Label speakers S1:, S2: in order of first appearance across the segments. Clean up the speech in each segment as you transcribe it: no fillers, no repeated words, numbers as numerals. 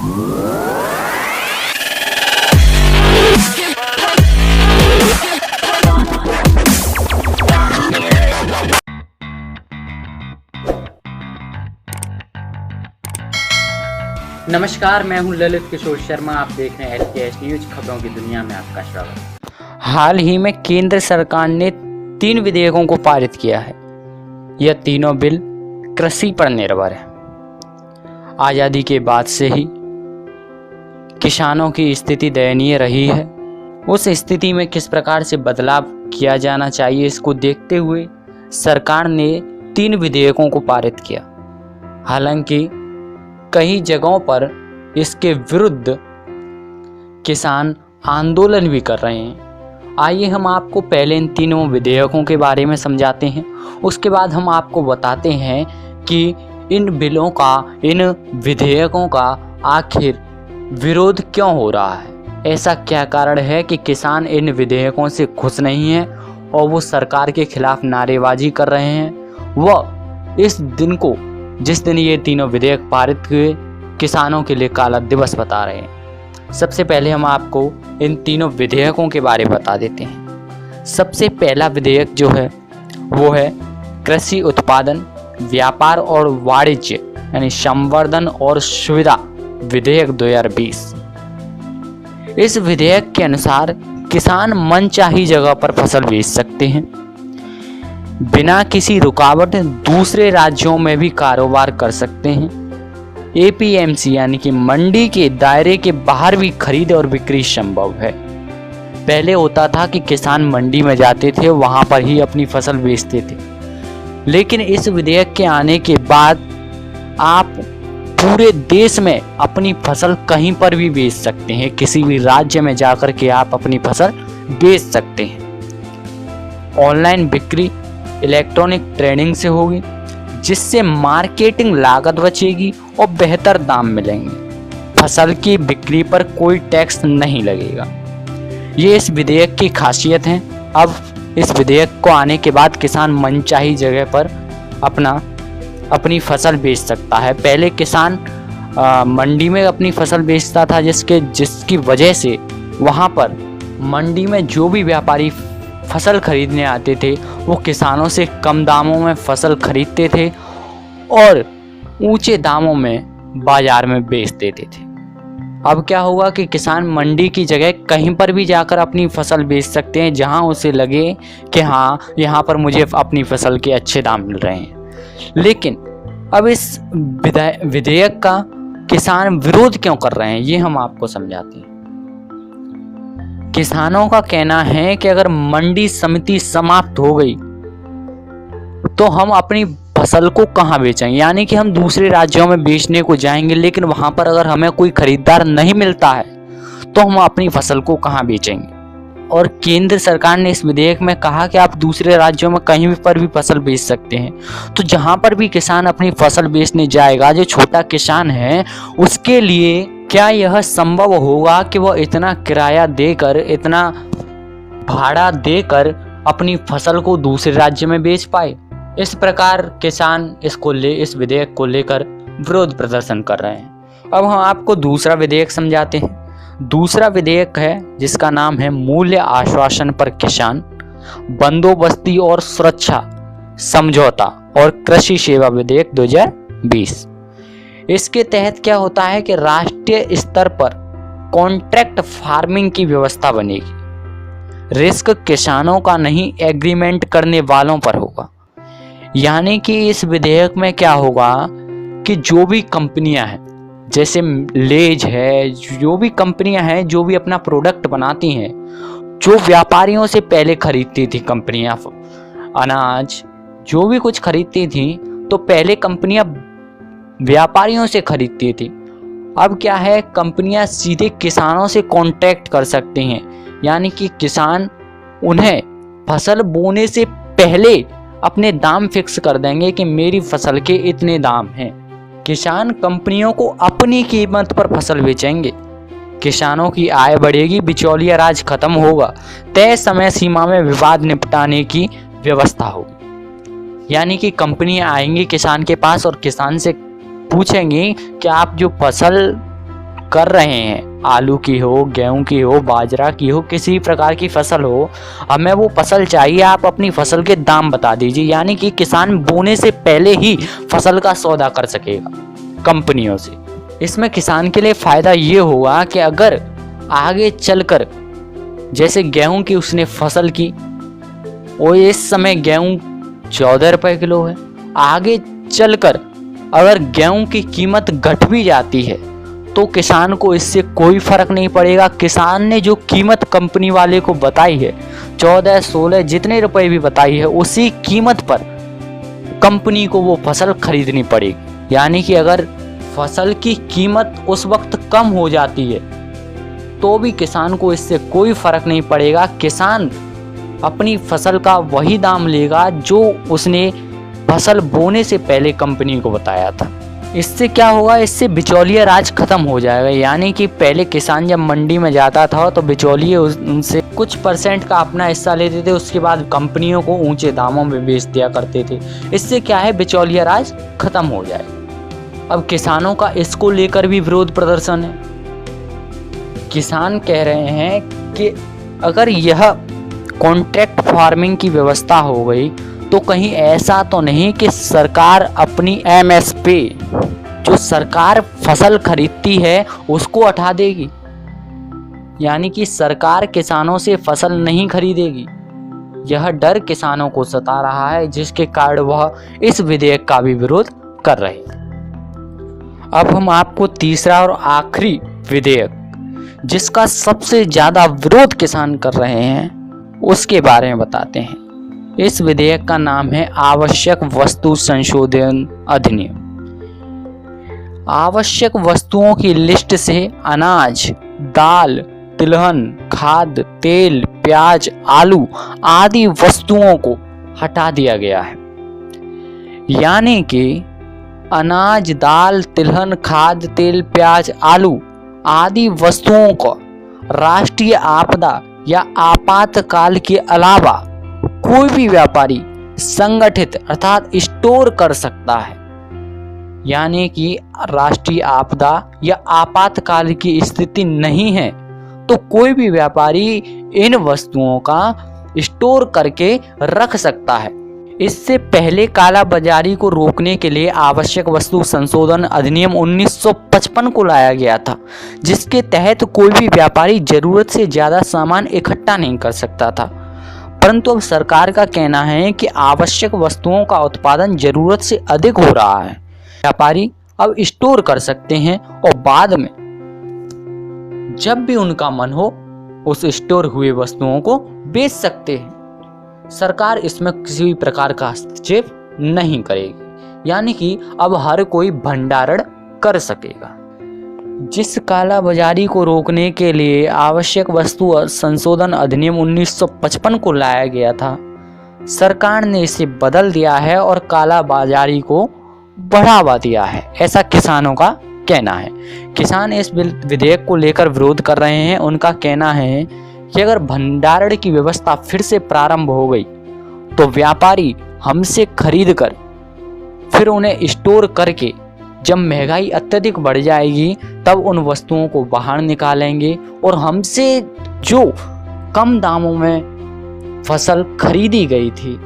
S1: नमस्कार, मैं हूं ललित किशोर शर्मा। आप देख रहे हैं LKS न्यूज। खबरों की दुनिया में आपका स्वागत। हाल ही में केंद्र सरकार ने 3 विधेयकों को पारित किया है। यह तीनों बिल कृषि पर निर्भर है। आज़ादी के बाद से ही किसानों की स्थिति दयनीय रही है। उस स्थिति में किस प्रकार से बदलाव किया जाना चाहिए, इसको देखते हुए सरकार ने 3 विधेयकों को पारित किया। हालांकि कई जगहों पर इसके विरुद्ध किसान आंदोलन भी कर रहे हैं। आइए हम आपको पहले इन तीनों विधेयकों के बारे में समझाते हैं, उसके बाद हम आपको बताते हैं कि इन बिलों का, इन विधेयकों का आखिर विरोध क्यों हो रहा है। ऐसा क्या कारण है कि किसान इन विधेयकों से खुश नहीं हैं और वो सरकार के खिलाफ नारेबाजी कर रहे हैं। वह इस दिन को, जिस दिन ये तीनों विधेयक पारित हुए, किसानों के लिए काला दिवस बता रहे हैं। सबसे पहले हम आपको इन तीनों विधेयकों के बारे में बता देते हैं। सबसे पहला विधेयक जो है वो है कृषि उत्पादन, व्यापार और वाणिज्य यानी संवर्धन और सुविधा विधेयक 2020। इस विधेयक के अनुसार किसान मनचाही जगह पर फसल बेच सकते हैं, बिना किसी रुकावट दूसरे राज्यों में भी कारोबार कर सकते हैं। APMC यानी कि मंडी के दायरे के बाहर भी खरीद और बिक्री संभव है। पहले होता था कि किसान मंडी में जाते थे, वहां पर ही अपनी फसल बेचते थे, लेकिन इस विधेयक के आने के बाद आप पूरे देश में अपनी फसल कहीं पर भी बेच सकते हैं। किसी भी राज्य में जाकर के आप अपनी फसल बेच सकते हैं। ऑनलाइन बिक्री इलेक्ट्रॉनिक ट्रेडिंग से होगी, जिससे मार्केटिंग लागत बचेगी और बेहतर दाम मिलेंगे। फसल की बिक्री पर कोई टैक्स नहीं लगेगा। ये इस विधेयक की खासियत है। अब इस विधेयक को आने के बाद किसान मनचाही जगह पर अपनी फसल बेच सकता है। पहले किसान मंडी में अपनी फसल बेचता था, जिसकी वजह से वहाँ पर मंडी में जो भी व्यापारी फसल खरीदने आते थे वो किसानों से कम दामों में फसल खरीदते थे और ऊंचे दामों में बाजार में बेच देते थे। अब क्या होगा कि किसान मंडी की जगह कहीं पर भी जाकर अपनी फसल बेच सकते हैं, जहां उसे लगे कि हाँ, यहाँ पर मुझे अपनी फसल के अच्छे दाम मिल रहे हैं। लेकिन अब इस विधेयक का किसान विरोध क्यों कर रहे हैं, ये हम आपको समझाते हैं। किसानों का कहना है कि अगर मंडी समिति समाप्त हो गई तो हम अपनी फसल को कहां बेचेंगे, यानी कि हम दूसरे राज्यों में बेचने को जाएंगे, लेकिन वहां पर अगर हमें कोई खरीदार नहीं मिलता है तो हम अपनी फसल को कहां बेचेंगे। और केंद्र सरकार ने इस विधेयक में कहा कि आप दूसरे राज्यों में कहीं पर भी फसल बेच सकते हैं। तो जहां पर भी किसान अपनी फसल बेचने जाएगा, जो छोटा किसान है, उसके लिए क्या यह संभव होगा कि वह इतना किराया देकर, इतना भाड़ा देकर अपनी फसल को दूसरे राज्य में बेच पाए। इस प्रकार किसान इस विधेयक को लेकर विरोध प्रदर्शन कर रहे हैं। अब हम आपको दूसरा विधेयक समझाते हैं। दूसरा विधेयक है जिसका नाम है मूल्य आश्वासन पर किसान बंदोबस्ती और सुरक्षा समझौता और कृषि सेवा विधेयक 2020। इसके तहत क्या होता है कि राष्ट्रीय स्तर पर कॉन्ट्रैक्ट फार्मिंग की व्यवस्था बनेगी। रिस्क किसानों का नहीं, एग्रीमेंट करने वालों पर होगा। यानी कि इस विधेयक में क्या होगा कि जो भी कंपनियां हैं, जैसे लेज है, जो भी कंपनियां हैं जो भी अपना प्रोडक्ट बनाती हैं, जो व्यापारियों से पहले खरीदती थी कंपनियां, अनाज जो भी कुछ खरीदती थी, तो पहले कंपनियां व्यापारियों से खरीदती थी। अब क्या है, कंपनियां सीधे किसानों से कॉन्ट्रैक्ट कर सकती हैं, यानी कि किसान उन्हें फसल बोने से पहले अपने दाम फिक्स कर देंगे कि मेरी फसल के इतने दाम हैं। किसान कंपनियों को अपनी कीमत पर फसल बेचेंगे। किसानों की आय बढ़ेगी, बिचौलिया राज खत्म होगा, तय समय सीमा में विवाद निपटाने की व्यवस्था होगी। यानी कि कंपनियां आएंगी किसान के पास और किसान से पूछेंगी कि आप जो फसल कर रहे हैं, आलू की हो, गेहूं की हो, बाजरा की हो, किसी प्रकार की फसल हो, हमें वो फसल चाहिए, आप अपनी फसल के दाम बता दीजिए। यानी कि किसान बोने से पहले ही फसल का सौदा कर सकेगा कंपनियों से। इसमें किसान के लिए फ़ायदा ये होगा कि अगर आगे चलकर जैसे गेहूं की उसने फसल की और इस समय गेहूं 14 रुपए किलो है, आगे चलकर अगर गेहूं की कीमत घट भी जाती है तो किसान को इससे कोई फर्क नहीं पड़ेगा। किसान ने जो कीमत कंपनी वाले को बताई है 14, 16 जितने रुपए भी बताई है, उसी कीमत पर कंपनी को वो फसल खरीदनी पड़ेगी। यानी कि अगर फसल की कीमत उस वक्त कम हो जाती है तो भी किसान को इससे कोई फर्क नहीं पड़ेगा। किसान अपनी फसल का वही दाम लेगा जो उसने फसल बोने से पहले कंपनी को बताया था। इससे क्या होगा, इससे बिचौलिया राज खत्म हो जाएगा। यानी कि पहले किसान जब मंडी में जाता था तो बिचौलिए उनसे कुछ % का अपना हिस्सा लेते थे, उसके बाद कंपनियों को ऊंचे दामों में बेच दिया करते थे। इससे क्या है, बिचौलिया राज खत्म हो जाएगा। अब किसानों का इसको लेकर भी विरोध प्रदर्शन है। किसान कह रहे हैं कि अगर यह कॉन्ट्रैक्ट फार्मिंग की व्यवस्था हो गई तो कहीं ऐसा तो नहीं कि सरकार अपनी MSP जो सरकार फसल खरीदती है उसको हटा देगी, यानी कि सरकार किसानों से फसल नहीं खरीदेगी। यह डर किसानों को सता रहा है, जिसके कारण वह इस विधेयक का भी विरोध कर रहे हैं। अब हम आपको तीसरा और आखिरी विधेयक जिसका सबसे ज्यादा विरोध किसान कर रहे हैं उसके बारे में बताते हैं। इस विधेयक का नाम है आवश्यक वस्तु संशोधन अधिनियम। आवश्यक वस्तुओं की लिस्ट से अनाज, दाल, तिलहन, खाद्य, तेल, प्याज, आलू आदि वस्तुओं को हटा दिया गया है। यानी कि अनाज, दाल, तिलहन, खाद्य, तेल, प्याज, आलू आदि वस्तुओं को राष्ट्रीय आपदा या आपातकाल के अलावा कोई भी व्यापारी संगठित अर्थात स्टोर कर सकता है। यानी कि राष्ट्रीय आपदा या आपातकाल की स्थिति नहीं है तो कोई भी व्यापारी इन वस्तुओं का स्टोर करके रख सकता है। इससे पहले काला बाजारी को रोकने के लिए आवश्यक वस्तु संशोधन अधिनियम 1955 को लाया गया था, जिसके तहत कोई भी व्यापारी जरूरत से ज्यादा सामान इकट्ठा नहीं कर सकता था। परंतु अब सरकार का कहना है कि आवश्यक वस्तुओं का उत्पादन जरूरत से अधिक हो रहा है, व्यापारी अब स्टोर कर सकते हैं और बाद में जब भी उनका मन हो उस स्टोर हुए वस्तुओं को बेच सकते हैं। सरकार इसमें किसी भी प्रकार का हस्तक्षेप नहीं करेगी, यानी कि अब हर कोई भंडारण कर सकेगा। जिस काला बाजारी को रोकने के लिए आवश्यक वस्तु संशोधन अधिनियम 1955 को लाया गया था, सरकार ने इसे बदल दिया है और काला बाजारी को बढ़ावा दिया है, ऐसा किसानों का कहना है। किसान इस विधेयक को लेकर विरोध कर रहे हैं। उनका कहना है कि अगर भंडारण की व्यवस्था फिर से प्रारंभ हो गई तो व्यापारी हमसे खरीद कर फिर उन्हें स्टोर करके जब महंगाई अत्यधिक बढ़ जाएगी तब उन वस्तुओं को बाहर निकालेंगे और हमसे जो कम दामों में फसल खरीदी गई थी,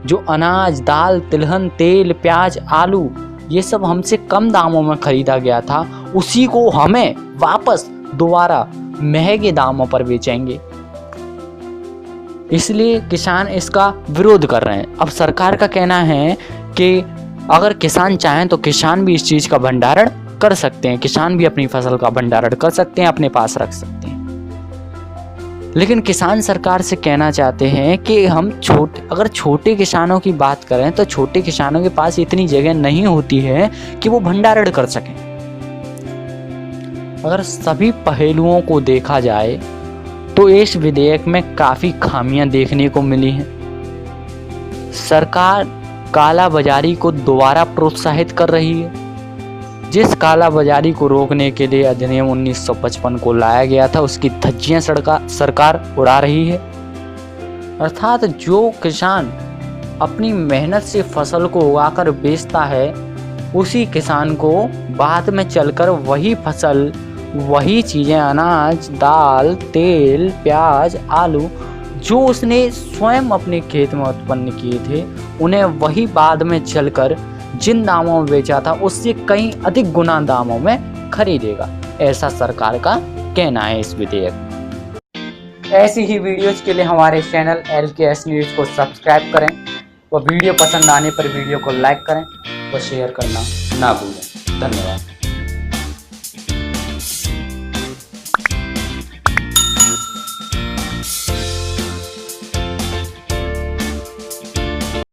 S1: जो अनाज, दाल, तिलहन, तेल, प्याज, आलू ये सब हमसे कम दामों में खरीदा गया था, उसी को हमें वापस दोबारा महंगे दामों पर बेचेंगे। इसलिए किसान इसका विरोध कर रहे हैं। अब सरकार का कहना है कि अगर किसान चाहें तो किसान भी इस चीज का भंडारण कर सकते हैं, किसान भी अपनी फसल का भंडारण कर सकते हैं, अपने पास रख सकते हैं। लेकिन किसान सरकार से कहना चाहते हैं कि हम अगर छोटे किसानों की बात करें तो छोटे किसानों के पास इतनी जगह नहीं होती है कि वो भंडारण कर सकें। अगर सभी पहलुओं को देखा जाए तो इस विधेयक में काफी खामियां देखने को मिली हैं। सरकार काला बाजारी को दोबारा प्रोत्साहित कर रही है। जिस काला बाजारी को रोकने के लिए अधिनियम 1955 को लाया गया था उसकी धज्जियां सरकार उड़ा रही है। अर्थात जो किसान अपनी मेहनत से फसल को उगाकर बेचता है उसी किसान को बाद में चलकर वही फसल वही चीज़ें अनाज, दाल, तेल, प्याज, आलू जो उसने स्वयं अपने खेत में उत्पन्न किए थे, उन्हें वही बाद में चलकर जिन दामों में बेचा था उससे कहीं अधिक गुना दामों में खरीदेगा, ऐसा सरकार का कहना है इस विधेयक में। ऐसी ही वीडियोज के लिए हमारे चैनल LKS न्यूज़ को सब्सक्राइब करें और वीडियो पसंद आने पर वीडियो को लाइक करें और शेयर करना ना भूलें। धन्यवाद।